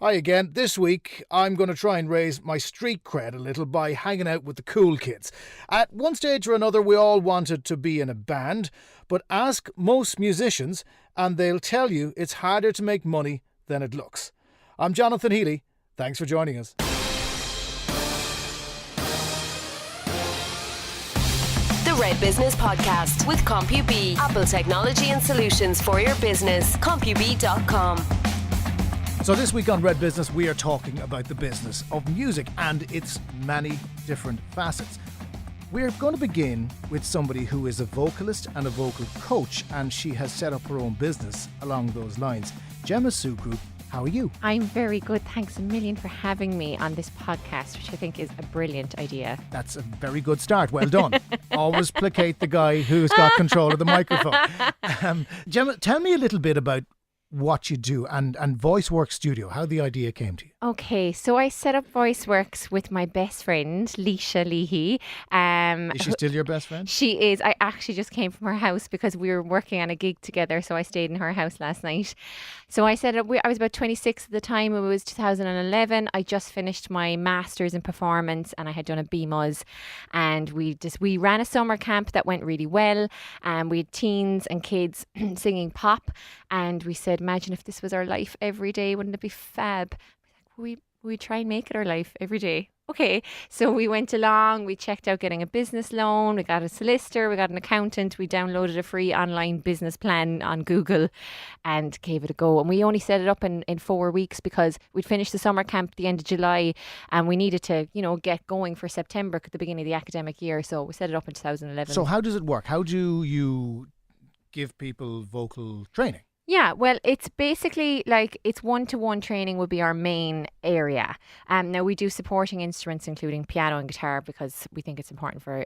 Hi again. This week, I'm going to try and raise my street cred a little by hanging out with the cool kids. At one stage or another, we all wanted to be in a band, but ask most musicians and they'll tell you it's harder to make money than it looks. I'm Jonathan Healy. Thanks for joining us. The Red Business Podcast with CompuB, Apple technology and solutions for your business. CompuB.com. So this week on Red Business, we are talking about the business of music and its many different facets. We're going to begin with somebody who is a vocalist and a vocal coach, and she has set up her own business along those lines. Gemma Sugrue, how are you? I'm very good. Thanks a million for having me on this podcast, which I think is a brilliant idea. That's a very good start. Well done. Always placate the guy who's got control of the microphone. Gemma, tell me a little bit about what you do and Voiceworks Studio, how the idea came to you. Okay, so I set up Voiceworks with my best friend, Leisha Leahy. Is she still your best friend? She is. I actually just came from her house because we were working on a gig together, so I stayed in her house last night. So I set up, I was about 26 at the time. It was 2011. I just finished my master's in performance and I had done a BMUS, and we ran a summer camp that went really well. We had teens and kids singing pop, and we said, imagine if this was our life every day, wouldn't it be fab? We try and make it our life every day. Okay, so we went along, we checked out getting a business loan, we got a solicitor, we got an accountant, we downloaded a free online business plan on Google and gave it a go. And we only set it up in 4 weeks because we'd finished the summer camp at the end of July and we needed to, get going for September at the beginning of the academic year. So we set it up in 2011. So how does it work? How do you give people vocal training? Yeah, well, it's basically like it's one-to-one training would be our main area. Now we do supporting instruments, including piano and guitar, because we think it's important for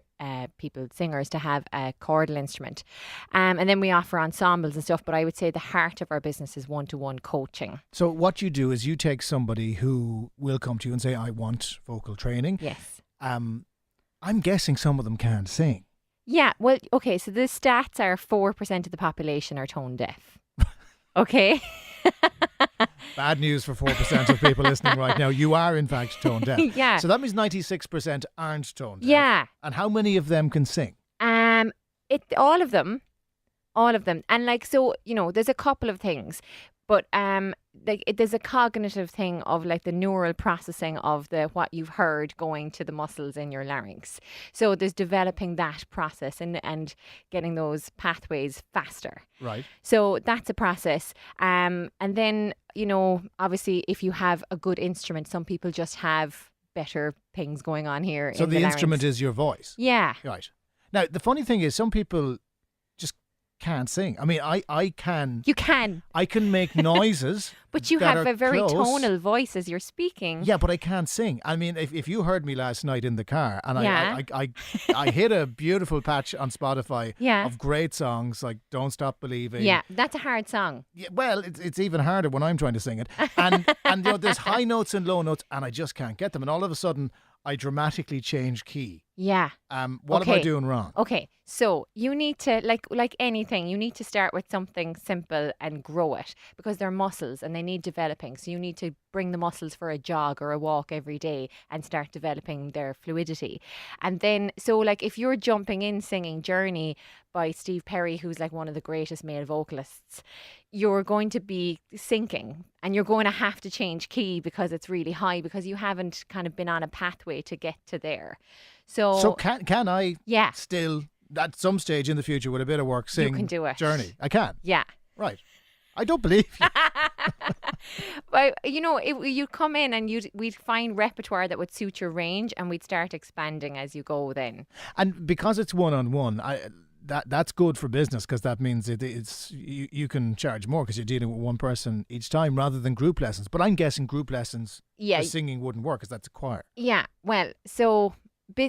singers to have a chordal instrument. And then we offer ensembles and stuff, but I would say the heart of our business is one-to-one coaching. So what you do is you take somebody who will come to you and say, I want vocal training. Yes. I'm guessing some of them can't sing. Yeah, well, okay, so the stats are 4% of the population are tone deaf. Okay. Bad news for 4% of people listening right now. You are, in fact, tone deaf. Yeah. So that means 96% aren't tone deaf. Yeah. And how many of them can sing? All of them. And there's a couple of things. But there's a cognitive thing of like the neural processing of what you've heard going to the muscles in your larynx. So there's developing that process and getting those pathways faster. Right. So that's a process. And then, obviously if you have a good instrument, some people just have better things going on here. So in the larynx. instrument is your voice? Yeah. Right. Now, the funny thing is some people can't sing. I mean, I can. You can. I can make noises. But you have a very tonal voice as you're speaking. Yeah, but I can't sing. I mean, if you heard me last night in the car and Yeah. I hit a beautiful patch on Spotify Yeah. of great songs like Don't Stop Believing. Yeah, that's a hard song. Yeah, well, it's even harder when I'm trying to sing it. And there's high notes and low notes and I just can't get them. And all of a sudden, I dramatically change key. Yeah. What am I doing wrong? Okay, so you need to, like anything, you need to start with something simple and grow it because they're muscles and they need developing. So you need to bring the muscles for a jog or a walk every day and start developing their fluidity. And then, so like if you're jumping in singing Journey by Steve Perry, who's like one of the greatest male vocalists, you're going to be sinking and you're going to have to change key because it's really high because you haven't kind of been on a pathway to get to there. So can I still, at some stage in the future with a bit of work, sing you can do it. Journey? I can? Yeah. Right. I don't believe you. But, you'd come in and we'd find repertoire that would suit your range and we'd start expanding as you go then. And because it's one-on-one, that's good for business because that means you can charge more because you're dealing with one person each time rather than group lessons. But I'm guessing group lessons for singing wouldn't work because that's a choir. Yeah, well, so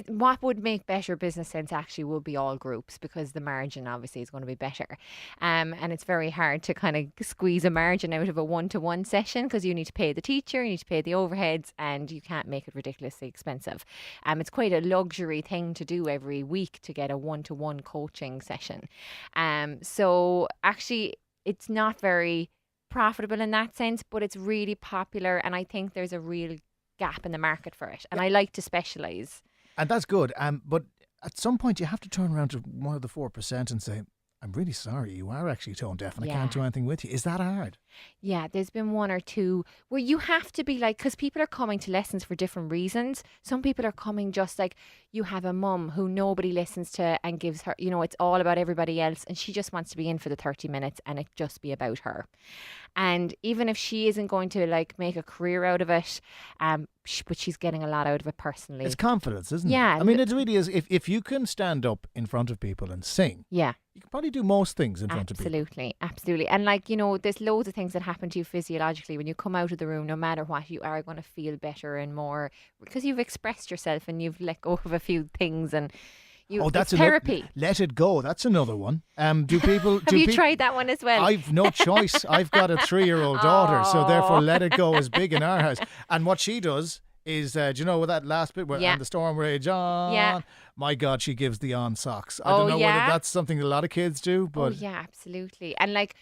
what would make better business sense actually would be all groups because the margin obviously is going to be better. And it's very hard to kind of squeeze a margin out of a one-to-one session because you need to pay the teacher, you need to pay the overheads, and you can't make it ridiculously expensive. It's quite a luxury thing to do every week to get a one-to-one coaching session. So actually it's not very profitable in that sense, but it's really popular, and I think there's a real gap in the market for it, and I like to specialise. And that's good. But at some point you have to turn around to one of the 4% and say, I'm really sorry, you are actually tone deaf and I can't do anything with you. Is that hard? Yeah, there's been one or two where you have to be like, because people are coming to lessons for different reasons. Some people are coming just like, you have a mum who nobody listens to and gives her, it's all about everybody else, and she just wants to be in for the 30 minutes and it just be about her. And even if she isn't going to like make a career out of it, but she's getting a lot out of it personally. It's confidence, isn't it? Yeah. I mean, it really is. If you can stand up in front of people and sing, yeah, you can probably do most things in front of people. Absolutely. And like, there's loads of things that happen to you physiologically when you come out of the room. No matter what, you are going to feel better and more because you've expressed yourself and you've let go of a few things, and that's therapy. Let it go. That's another one. Do people? Have you tried that one as well? I've no choice. I've got a 3-year-old daughter, so therefore let it go is big in our house. And what she does is, do you know with that last bit where and the storm rage on? Yeah. My God, she gives the on socks. I don't know whether that's something a lot of kids do, but yeah, absolutely. And like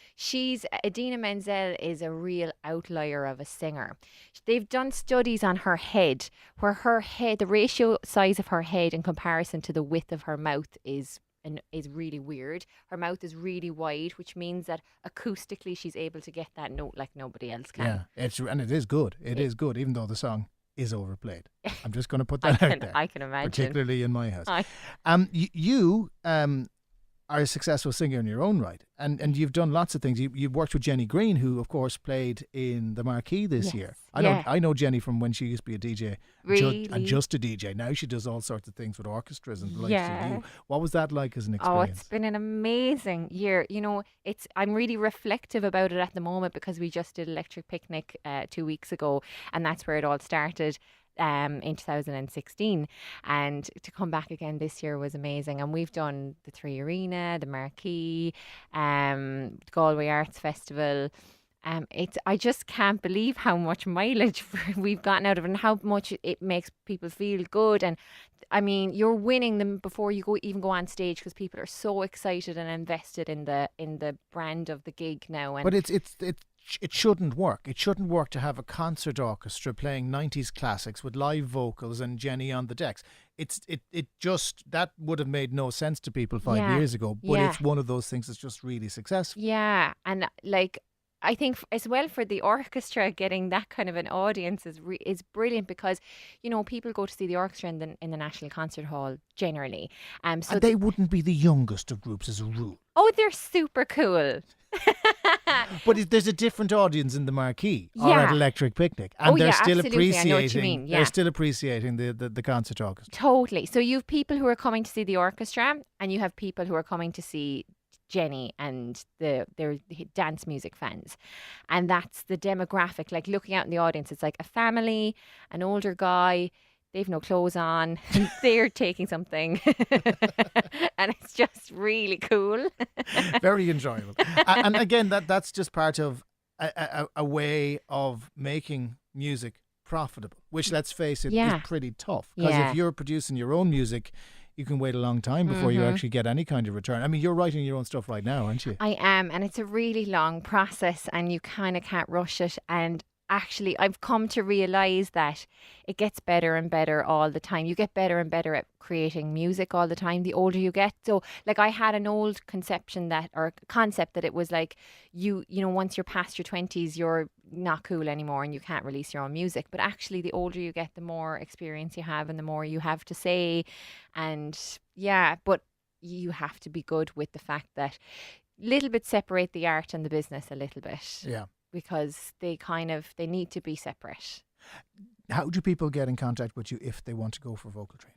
Idina Menzel is a real outlier of a singer. They've done studies on her head, where her head, the ratio size of her head in comparison to the width of her mouth is really weird. Her mouth is really wide, which means that acoustically she's able to get that note like nobody else can. Yeah, and it is good. It is good, even though the song is overplayed. I'm just going to put that out there. I can imagine. Particularly in my house. You are a successful singer in your own right, and you've done lots of things. You've worked with Jenny Green, who of course played in the Marquee this year. I know Jenny from when she used to be a DJ, and just a DJ. Now she does all sorts of things with orchestras and the likes of you. What was that like as an experience? Oh, it's been an amazing year. I'm really reflective about it at the moment because we just did Electric Picnic 2 weeks ago, and that's where it all started. In 2016, and to come back again this year was amazing. And we've done the 3 Arena, the Marquee, Galway Arts Festival. I just can't believe how much mileage we've gotten out of it and how much it makes people feel good. And I mean, you're winning them before you even go on stage because people are so excited and invested in the brand of the gig now. And but it shouldn't work. It shouldn't work to have a concert orchestra playing 90s classics with live vocals and Jenny on the decks. That would have made no sense to people 5 years ago, but it's one of those things that's just really successful. Yeah, and like I think as well for the orchestra, getting that kind of an audience is brilliant because people go to see the orchestra in the National Concert Hall generally, and they wouldn't be the youngest of groups as a rule. Oh, they're super cool. But there's a different audience in the Marquee or at Electric Picnic, and they're still appreciating. They're still appreciating the concert orchestra. Totally. So you have people who are coming to see the orchestra, and you have people who are coming to see Jenny and they're dance music fans, and that's the demographic. Like looking out in the audience, it's like a family, an older guy. They've no clothes on. They're taking something. And it's just really cool. Very enjoyable. And again, that's just part of a way of making music profitable, which, let's face it, is pretty tough. Because if you're producing your own music, you can wait a long time before you actually get any kind of return. I mean, you're writing your own stuff right now, aren't you? I am. And it's a really long process and you kind of can't rush it. And actually, I've come to realise that it gets better and better all the time. You get better and better at creating music all the time, the older you get. So, like, I had an old concept that it was like, you know, once you're past your 20s, you're not cool anymore and you can't release your own music. But actually, the older you get, the more experience you have and the more you have to say. And but you have to be good with the fact that little bit separate the art and the business a little bit. Yeah. Because they need to be separate. How do people get in contact with you if they want to go for vocal training?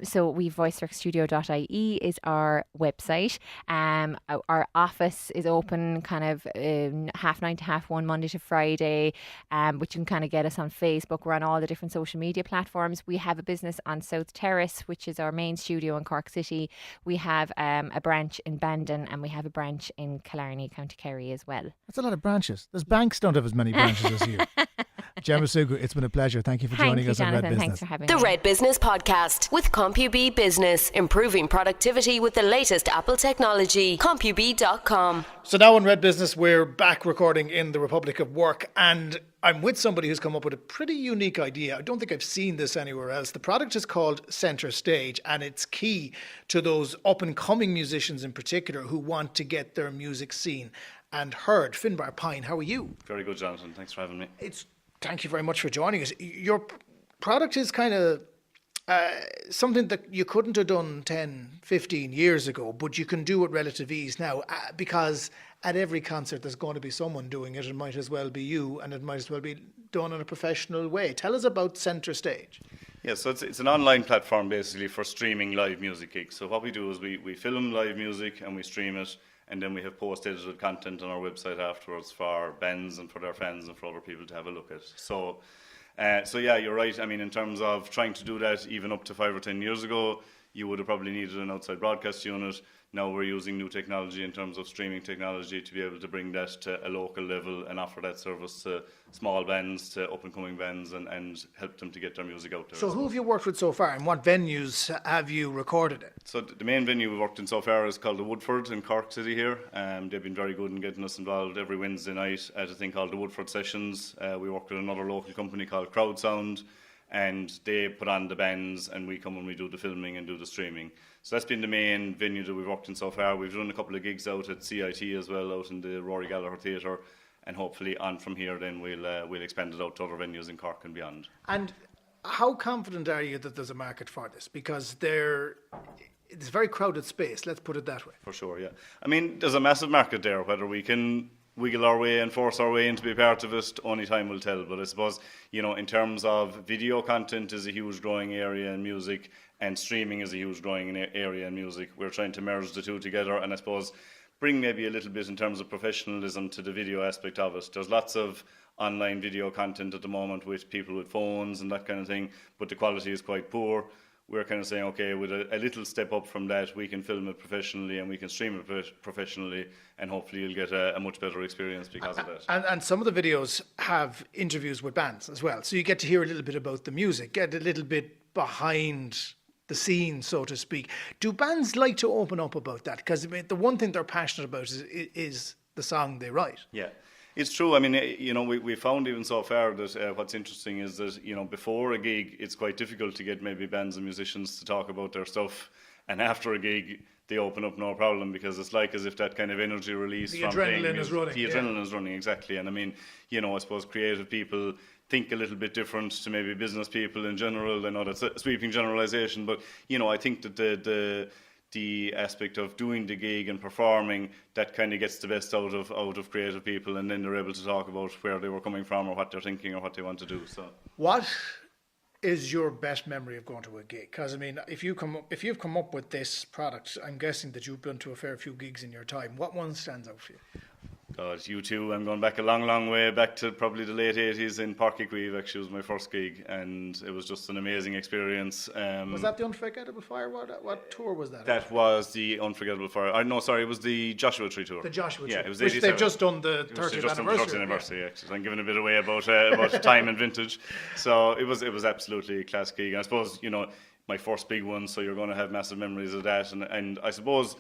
So voiceworksstudio.ie is our website. Our office is open kind of 9:30 to 1:30 Monday to Friday, which you can kind of get us on Facebook. We're on all the different social media platforms. We have a business on South Terrace, which is our main studio in Cork City. We have a branch in Bandon and we have a branch in Killarney, County Kerry as well. That's a lot of branches. There's banks don't have as many branches as you. Gemma Sugrue, it's been a pleasure. Thank you for Thank joining you, us on Jonathan. Red Thanks Business. for having The me. Red Business Podcast with CompuB Business, improving productivity with the latest Apple technology. CompuB.com. So now on Red Business, we're back recording in the Republic of Work, and I'm with somebody who's come up with a pretty unique idea. I don't think I've seen this anywhere else. The product is called Centrestage, and it's key to those up-and-coming musicians in particular who want to get their music seen and heard. Finbarr Pyne, how are you? Very good, Jonathan. Thanks for having me. Thank you very much for joining us. Your product is kind of something that you couldn't have done 10, 15 years ago, but you can do with relative ease now because at every concert there's going to be someone doing it. It might as well be you, and it might as well be done in a professional way. Tell us about Centrestage. Yeah, so it's an online platform basically for streaming live music gigs. So what we do is we film live music and we stream it, and then we have post-edited content on our website afterwards for bands and for their fans and for other people to have a look at. So yeah, you're right. I mean, in terms of trying to do that even up to 5 or 10 years ago, you would have probably needed an outside broadcast unit. Now we're using new technology in terms of streaming technology to be able to bring that to a local level and offer that service to small bands, to up-and-coming bands, and help them to get their music out there. So who have you worked with so far, and what venues have you recorded it? So the main venue we've worked in so far is called the Woodford in Cork City here. They've been very good in getting us involved every Wednesday night at a thing called the Woodford Sessions. We work with another local company called Crowd Sound, and they put on the bands and we come and we do the filming and do the streaming. So that's been the main venue that we've worked in so far. We've done a couple of gigs out at CIT as well, out in the Rory Gallagher Theatre, and hopefully on from here then we'll expand it out to other venues in Cork and beyond. And how confident are you that there's a market for this? Because it's a very crowded space, let's put it that way. For sure, yeah. I mean, there's a massive market there. Whether we can wiggle our way and force our way into be part of it, only time will tell. But I suppose, in terms of video content is a huge growing area in music, and streaming is a huge growing area in music. We're trying to merge the two together, and I suppose bring maybe a little bit in terms of professionalism to the video aspect of it. There's lots of online video content at the moment with people with phones and that kind of thing, but the quality is quite poor. We're kind of saying, okay, with a little step up from that, we can film it professionally and we can stream it professionally, and hopefully you'll get a much better experience because of that. And some of the videos have interviews with bands as well, so you get to hear a little bit about the music, get a little bit behind the scene, so to speak. Do bands like to open up about that? Because the one thing they're passionate about is the song they write. Yeah. It's true. I mean, we found even so far that what's interesting is that, before a gig, it's quite difficult to get maybe bands and musicians to talk about their stuff. And after a gig, they open up no problem, because it's like as if that kind of energy release from playing music, the adrenaline is running, exactly. And I mean, I suppose creative people think a little bit different to maybe business people in general. I know that's a sweeping generalisation, but, I think that the aspect of doing the gig and performing, that kind of gets the best out of creative people, and then they're able to talk about where they were coming from or what they're thinking or what they want to do. So, what is your best memory of going to a gig? Because I mean, if you've come up with this product, I'm guessing that you've been to a fair few gigs in your time. What one stands out for you? God, U2, I'm going back a long, long way, back to probably the late 80s in Porky actually was my first gig, and it was just an amazing experience. Was that the Unforgettable Fire? What tour was that? That was the Unforgettable Fire. No, sorry, it was the Joshua Tree tour. The Joshua Tree. Yeah, it was which 87. they've just done the 30th anniversary. Actually. I'm giving a bit away about time and vintage. So it was absolutely a class gig. And I suppose, my first big one, so you're going to have massive memories of that. And I suppose,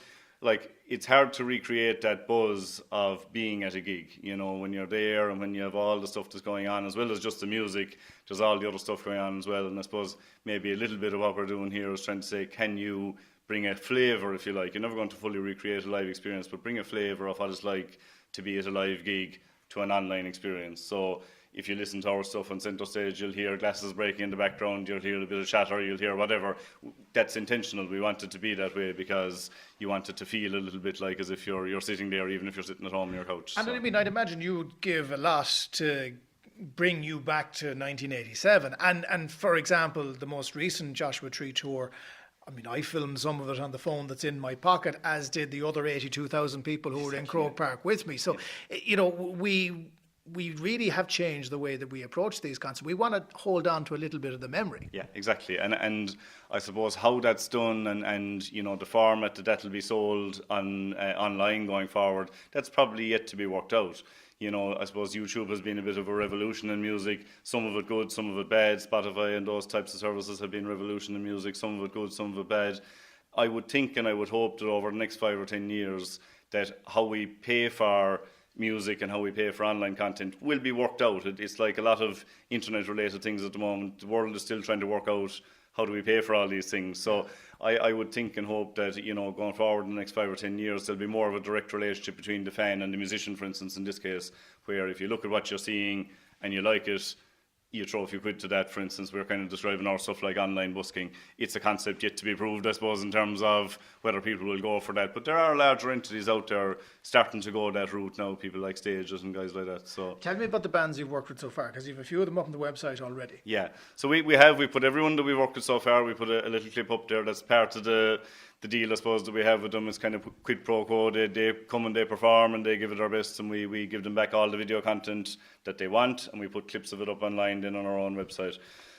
it's hard to recreate that buzz of being at a gig, when you're there and when you have all the stuff that's going on, as well as just the music, there's all the other stuff going on as well. And I suppose maybe a little bit of what we're doing here is trying to say, can you bring a flavour, if you like? You're never going to fully recreate a live experience, but bring a flavour of what it's like to be at a live gig to an online experience. So if you listen to our stuff on Centrestage, you'll hear glasses breaking in the background, you'll hear a bit of chatter, you'll hear whatever. That's intentional. We want it to be that way because you want it to feel a little bit like as if you're sitting there, even if you're sitting at home on your couch. And I mean, I'd imagine you'd give a lot to bring you back to 1987. And for example, the most recent Joshua Tree tour, I mean, I filmed some of it on the phone that's in my pocket, as did the other 82,000 people who were in Croke Park with me. So, we really have changed the way that we approach these concerts. We want to hold on to a little bit of the memory. Yeah, exactly. And I suppose how that's done and the format that'll be sold on online going forward, that's probably yet to be worked out. I suppose YouTube has been a bit of a revolution in music. Some of it good, some of it bad. Spotify and those types of services have been a revolution in music. Some of it good, some of it bad. I would think and I would hope that over the next 5 or 10 years that how we pay for music and how we pay for online content will be worked out. It's like a lot of internet-related things at the moment. The world is still trying to work out how do we pay for all these things. So I would think and hope that, going forward in the next 5 or 10 years, there'll be more of a direct relationship between the fan and the musician, for instance, in this case, where if you look at what you're seeing and you like it, you throw a few quid to that. For instance, we're kind of describing our stuff like online busking. It's a concept yet to be proved, I suppose, in terms of whether people will go for that. But there are larger entities out there starting to go that route now, people like Stages and guys like that. So tell me about the bands you've worked with so far, because you have a few of them up on the website already. Yeah, so we put everyone that we worked with so far, we put a little clip up there that's part of the deal, I suppose, that we have with them. Is kind of quid pro quo. They come and they perform and they give it their best, and we give them back all the video content that they want, and we put clips of it up online then on our own website.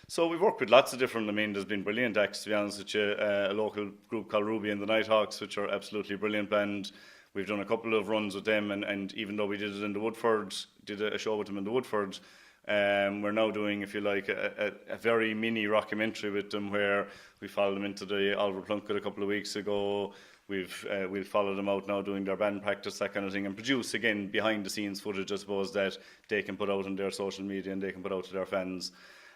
So we've worked with lots of different, there's been brilliant acts, to be honest with you. A local group called Ruby and the Nighthawks, which are absolutely brilliant band. We've done a couple of runs with them, and even though we did it in the Woodford, did a show with them in the Woodford, we're now doing, if you like, a very mini rockumentary with them, where we followed them into the Oliver Plunkett a couple of weeks ago. We'll follow them out now doing their band practice, that kind of thing, and produce, again, behind the scenes footage, I suppose, that they can put out on their social media and they can put out to their fans.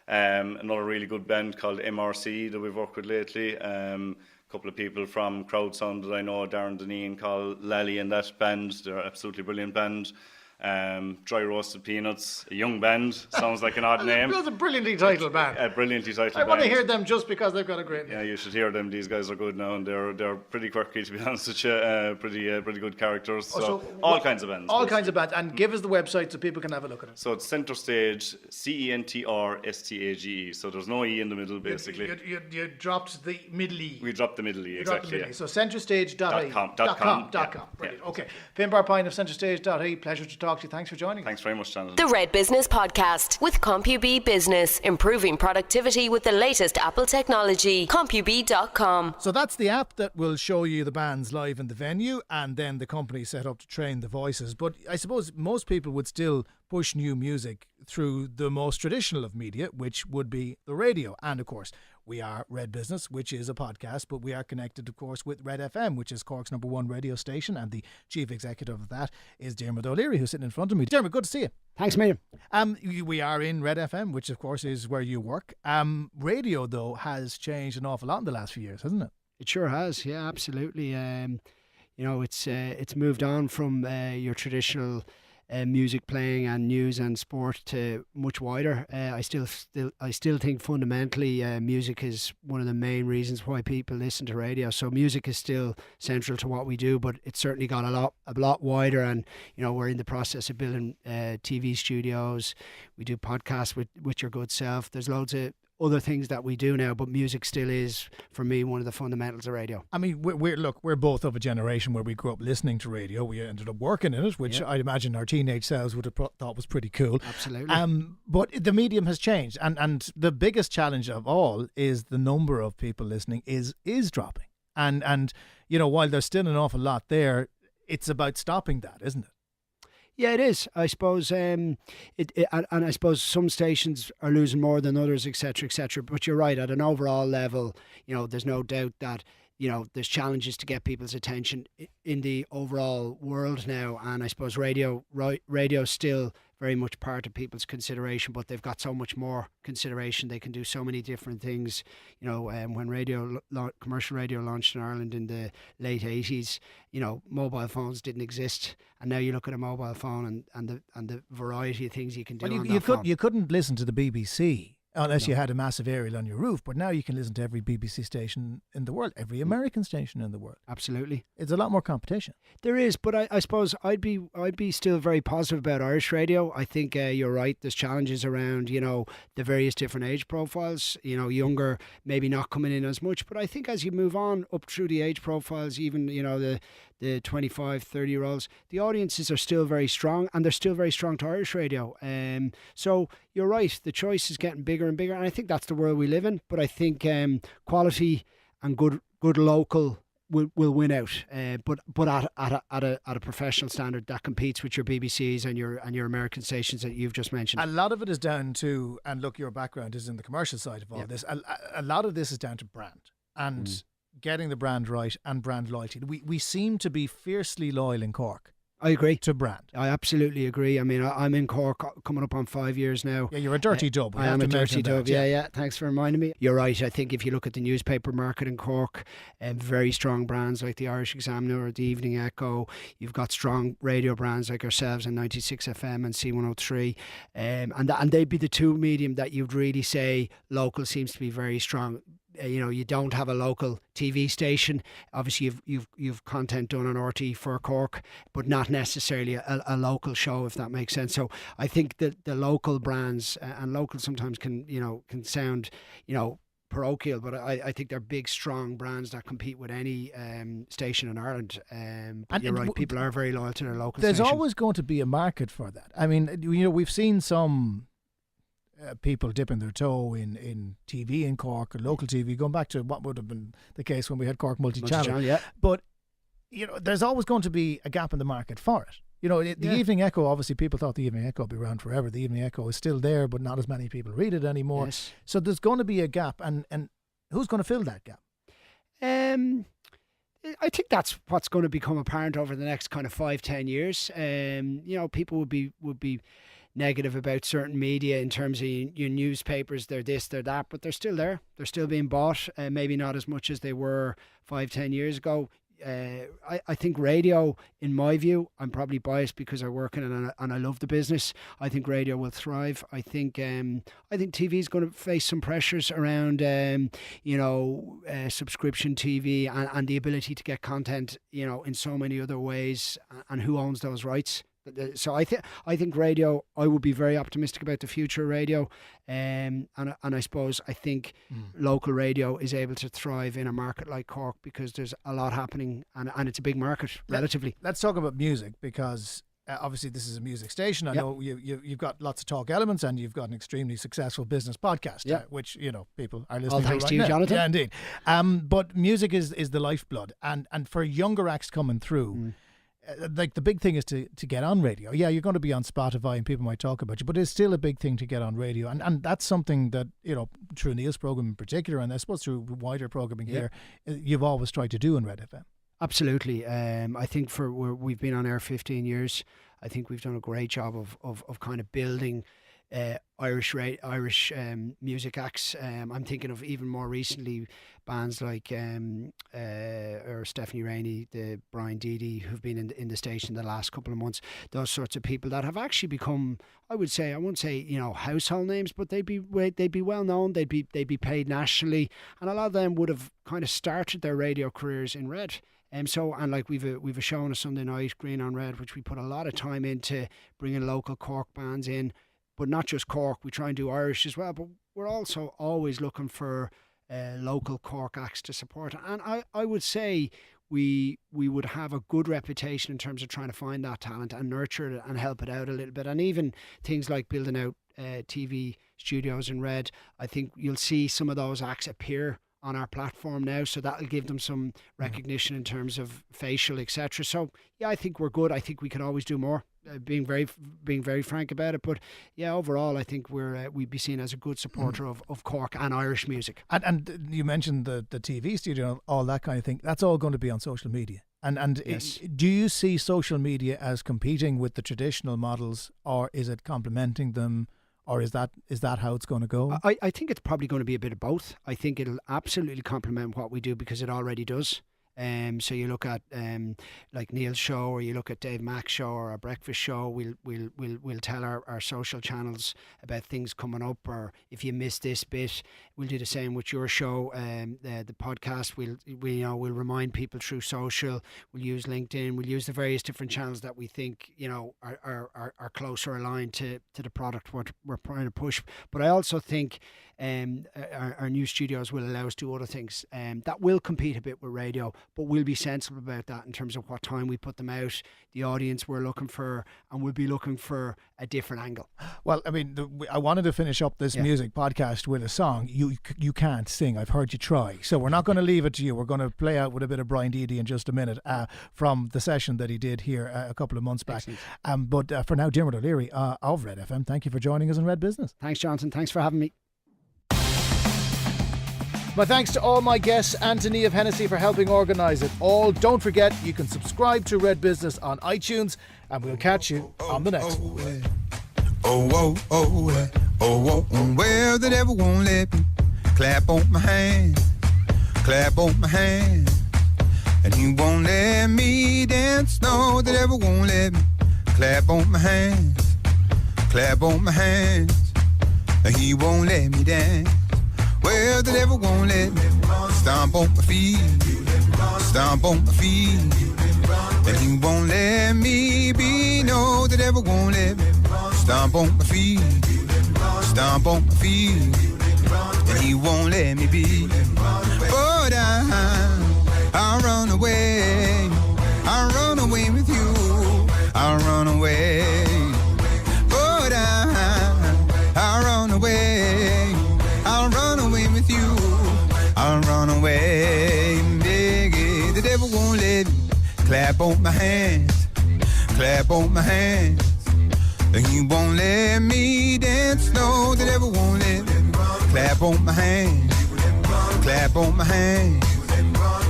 Another really good band called MRC that we've worked with lately. A couple of people from Crowd Sound that I know, Darren Deneen, called Lally and that band. They're an absolutely brilliant band. Dry Roasted Peanuts, a young band, sounds like an odd name. That's a brilliantly titled band. A brilliantly titled band. I want to hear them just because they've got a great name. Yeah, you should hear them. These guys are good now, and they're pretty quirky, to be honest with you. Pretty good characters. So all kinds of bands. All kinds of bands. And give us the website so people can have a look at it. So it's Centrestage, CENTRSTAGE. So there's no E in the middle, basically. You dropped the middle E. We dropped the middle E, exactly. So centrestage.com. Brilliant. Yeah. Okay. Finbarr Pyne of Centrestage.ie. Pleasure to talk to you. Thanks for joining us. Thanks very much, Jonathan. The Red Business Podcast with CompuB Business, improving productivity with the latest Apple technology. CompuB.com. So that's the app that will show you the bands live in the venue, and then the company set up to train the voices. But I suppose most people would still push new music through the most traditional of media, which would be the radio. And of course, we are Red Business, which is a podcast, but we are connected, of course, with RedFM, which is Cork's #1 radio station, and the chief executive of that is Diarmuid O'Leary, who's sitting in front of me. Diarmuid, good to see you. Thanks, Miriam. We are in RedFM, which of course is where you work. Radio, though, has changed an awful lot in the last few years, hasn't it? It sure has. Yeah, absolutely. It's moved on from your traditional music playing and news and sport to much wider. I still think fundamentally music is one of the main reasons why people listen to radio. So music is still central to what we do, but it's certainly got a lot wider. And we're in the process of building TV studios. We do podcasts with your good self. There's loads of other things that we do now, but music still is, for me, one of the fundamentals of radio. I mean, we're both of a generation where we grew up listening to radio. We ended up working in it, which I'd imagine our teenage selves would have thought was pretty cool. Absolutely. But the medium has changed, and the biggest challenge of all is the number of people listening is dropping. And while there's still an awful lot there, it's about stopping that, isn't it? Yeah, it is. I suppose and I suppose some stations are losing more than others, etc., etc. But you're right. At an overall level, there's no doubt that there's challenges to get people's attention in the overall world now. And I suppose radio still very much part of people's consideration, but they've got so much more consideration. They can do so many different things. When commercial radio launched in Ireland in the late 80s, mobile phones didn't exist, and now you look at a mobile phone and the variety of things you can do on that phone. You couldn't listen to the BBC unless you had a massive aerial on your roof, but now you can listen to every BBC station in the world, every American station in the world. Absolutely. It's a lot more competition. There is, but I suppose I'd be still very positive about Irish radio. I think you're right. There's challenges around, the various different age profiles. Younger maybe not coming in as much, but I think as you move on up through the age profiles, even the 25, 30-year-olds, the audiences are still very strong, and they're still very strong to Irish radio. So you're right, the choice is getting bigger and bigger, and I think that's the world we live in. But I think quality and good local will win out, but at a professional standard that competes with your BBCs and your American stations that you've just mentioned. A lot of it is down to, and look, your background is in the commercial side of all this. A lot of this is down to brand and getting the brand right and brand loyalty. We seem to be fiercely loyal in Cork. I agree. To brand. I absolutely agree. I mean, I'm in Cork coming up on 5 years now. Yeah, you're a dirty dub. I am a dirty dub. Yeah. Thanks for reminding me. You're right. I think if you look at the newspaper market in Cork, very strong brands like the Irish Examiner or the Evening Echo. You've got strong radio brands like ourselves and 96 FM and C103. And they'd be the two medium that you'd really say local seems to be very strong. You don't have a local TV station. Obviously, you've content done on RT for Cork, but not necessarily a local show, if that makes sense. So I think that the local brands and local sometimes can sound parochial, but I think they're big, strong brands that compete with any station in Ireland. But you're right, people are very loyal to their local There's station. always going to be a market for that. I mean, we've seen some people dipping their toe in TV in Cork or local TV, going back to what would have been the case when we had Cork multi-channel. Yeah. But there's always going to be a gap in the market for it. The Evening Echo, obviously people thought the Evening Echo would be around forever. The Evening Echo is still there, but not as many people read it anymore. Yes. So there's going to be a gap, and who's going to fill that gap? I think that's what's going to become apparent over the next kind of 5-10 years. People would be negative about certain media in terms of your newspapers. They're this, they're that, but they're still there. They're still being bought. Maybe not as much as they were 5-10 years ago. I think radio, in my view, I'm probably biased because I work in it and I love the business. I think radio will thrive. I think TV is going to face some pressures around subscription TV and the ability to get content in so many other ways, and who owns those rights. So I think radio, I would be very optimistic about the future of radio, and I suppose I think local radio is able to thrive in a market like Cork because there's a lot happening and it's a big market relatively. Let's talk about music, because obviously this is a music station. I know you've got lots of talk elements, and you've got an extremely successul business podcast, which people are listening to thanks right to you, now. Jonathan. Yeah, indeed. But music is the lifeblood, and for younger acts coming through. Like the big thing is to get on radio. Yeah, you're going to be on Spotify and people might talk about you, but it's still a big thing to get on radio. And that's something that, through Neil's program in particular, and I suppose through wider programming here, you've always tried to do in Red FM. Absolutely. I think we've been on air 15 years. I think we've done a great job of kind of building Irish music acts. I'm thinking of even more recently bands like or Stephanie Rainey, the Brian Deedy, who've been in the station the last couple of months. Those sorts of people that have actually become, I wouldn't say household names, but they'd be well known. They'd be played nationally, and a lot of them would have kind of started their radio careers in Red. And we've a show on a Sunday night, Green on Red, which we put a lot of time into bringing local Cork bands in. But not just Cork, we try and do Irish as well. But we're also always looking for local Cork acts to support. And I would say we would have a good reputation in terms of trying to find that talent and nurture it and help it out a little bit. And even things like building out TV studios in Red, I think you'll see some of those acts appear on our platform now, so that'll give them some recognition in terms of facial, etc. So I think we're good. I think we could always do more. Being very frank about it, but overall I think we'd be seen as a good supporter of Cork and Irish music. And you mentioned the TV studio and all that kind of thing. That's all going to be on social media. And yes. Do you see social media as competing with the traditional models, or is it complementing them? Or is that how it's going to go? I think it's probably going to be a bit of both. I think it'll absolutely complement what we do because it already does. So you look at like Neil's show, or you look at Dave Mack's show, or our breakfast show. We'll tell our social channels about things coming up, or if you missed this bit, we'll do the same with your show. The podcast, we'll remind people through social. We'll use LinkedIn. We'll use the various different channels that we think are closer aligned to the product we're trying to push. But I also think our new studios will allow us to do other things that will compete a bit with radio, but we'll be sensible about that in terms of what time we put them out, the audience we're looking for, and we'll be looking for a different angle. Well, I mean, I wanted to finish up this music podcast with a song. You can't sing. I've heard you try. So we're not going to leave it to you. We're going to play out with a bit of Brian Deedy in just a minute from the session that he did here a couple of months back. But for now, Diarmuid O'Leary of Red FM, thank you for joining us on Red Business. Thanks, Jonathan. Thanks for having me. My thanks to all my guests and to Niamh Hennessy for helping organise it all. Don't forget, you can subscribe to Red Business on iTunes, and we'll catch you on the next one. Well, the devil won't let me clap on my hand, and he won't let me dance. No, the devil won't let me clap on my hands, and he won't let me dance. Well, the devil won't let me stomp on my feet, and he won't let me be. No, the devil won't let me stomp on my feet, and he won't let me be. But I'll run away with you, I'll run away. But I'll run away with you, I'll run away. The devil won't let me clap on my hands, and he won't let me dance. No, the devil won't let me clap on my hands,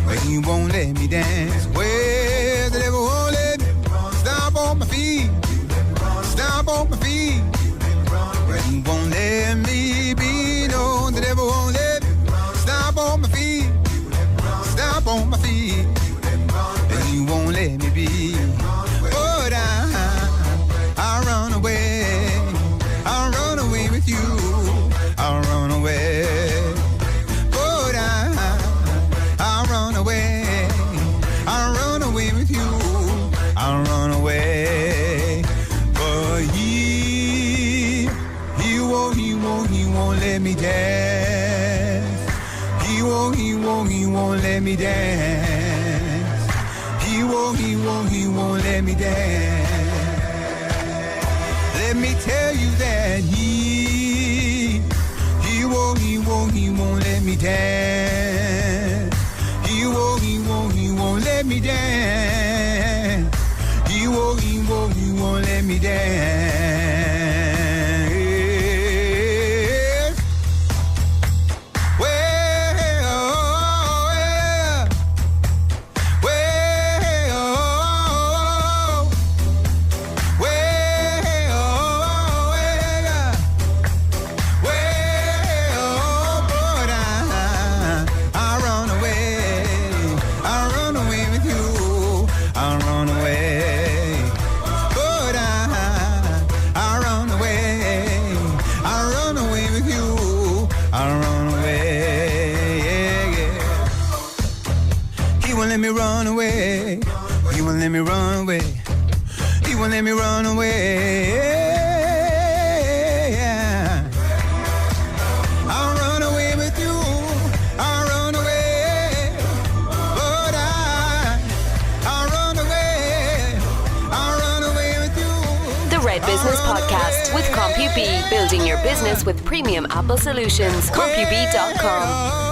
and he won't let me dance. Well, the devil won't let me stomp on my feet, and he won't let me be. No, the devil won't let me stomp on my feet, and he won't let me be. But I'll run away with you, I'll run away. But I'll run away with you, I'll run away. But he won't let me dance. He won't let me dance. He won't let me dance. Let me tell you that he won't let me dance. He won't let me dance. He won't let me dance. Let me run away. He won't let me run away. He won't let me run away. I'll run away with you. I'll run away. But I'll run away. I'll run away with you. The Red Business Podcast with CompuB. Building your business with premium Apple solutions. CompuB.com.